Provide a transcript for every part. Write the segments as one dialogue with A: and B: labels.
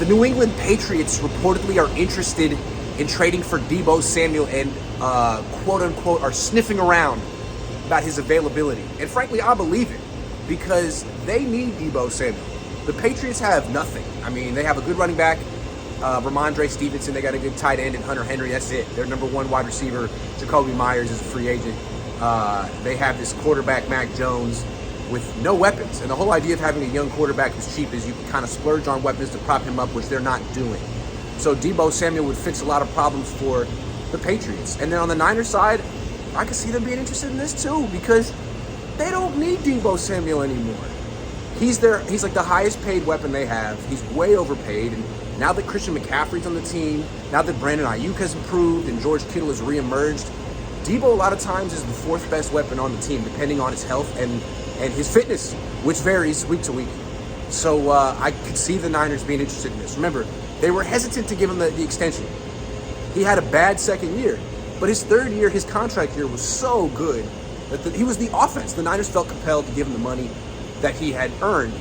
A: The New England Patriots reportedly are interested in trading for Deebo Samuel and quote-unquote are sniffing around about his availability. And frankly, I believe it because they need Deebo Samuel. The Patriots have nothing. I mean, they have a good running back, Ramondre Stevenson. They got a good tight end in Hunter Henry. That's it. Their number one wide receiver, Jacoby Myers, is a free agent. They have this quarterback, Mac Jones, with no weapons. And the whole idea of having a young quarterback who's cheap is you can kind of splurge on weapons to prop him up, which they're not doing. So Deebo Samuel would fix a lot of problems for the Patriots. And then on the Niners side, I could see them being interested in this too because they don't need Deebo Samuel anymore. He's like the highest paid weapon they have. He's way overpaid. And now that Christian McCaffrey's on the team, now that Brandon Ayuk has improved and George Kittle has reemerged, Deebo a lot of times is the fourth best weapon on the team, depending on his health and his fitness, which varies week to week. So I could see the Niners being interested in this. Remember, they were hesitant to give him the extension. He had a bad second year, but his third year, his contract year was so good that he was the offense. The Niners felt compelled to give him the money that he had earned.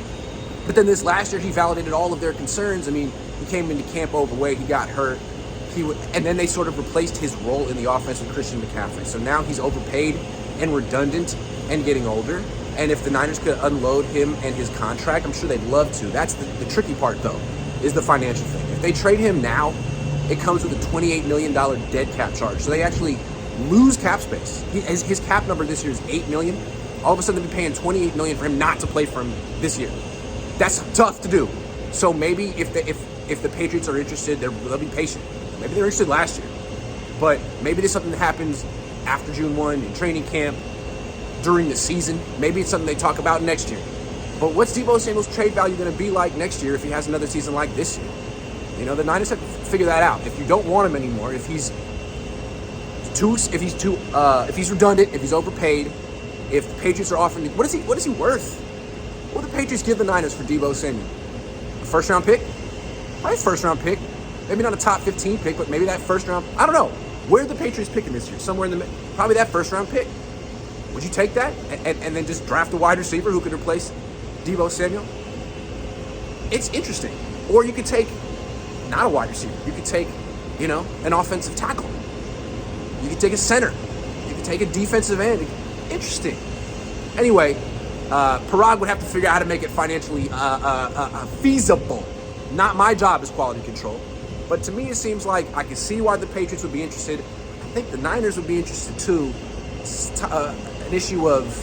A: But then this last year, he validated all of their concerns. I mean, he came into camp overweight, he got hurt. And then they sort of replaced his role in the offense with Christian McCaffrey. So now he's overpaid and redundant and getting older. And if the Niners could unload him and his contract, I'm sure they'd love to. That's the tricky part, though, is the financial thing. If they trade him now, it comes with a $28 million dead cap charge. So they actually lose cap space. His cap number this year is $8 million. All of a sudden, they'll be paying $28 million for him not to play for him this year. That's tough to do. So maybe if the Patriots are interested, they'll be patient. Maybe they were interested last year. But maybe there's something that happens after June 1 in training camp, during the season. Maybe it's something they talk about next year. But what's Deebo Samuel's trade value going to be like next year if he has another season like this year? You know, the Niners have to figure that out. If you don't want him anymore, if he's redundant, if he's overpaid, if the Patriots are offering, what is he worth? What would the Patriots give the Niners for Deebo Samuel? A first round pick? Probably a first round pick. Maybe not a top 15 pick, but maybe that first round. I don't know. Where are the Patriots picking this year? Somewhere in the probably that first round pick. Would you take that and then just draft a wide receiver who could replace Deebo Samuel? It's interesting. Or you could take not a wide receiver. You could take, an offensive tackle. You could take a center. You could take a defensive end. Interesting. Anyway, Parag would have to figure out how to make it financially feasible. Not my job as quality control. But to me, it seems like I can see why the Patriots would be interested. I think the Niners would be interested too. It's an issue of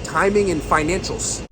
A: timing and financials.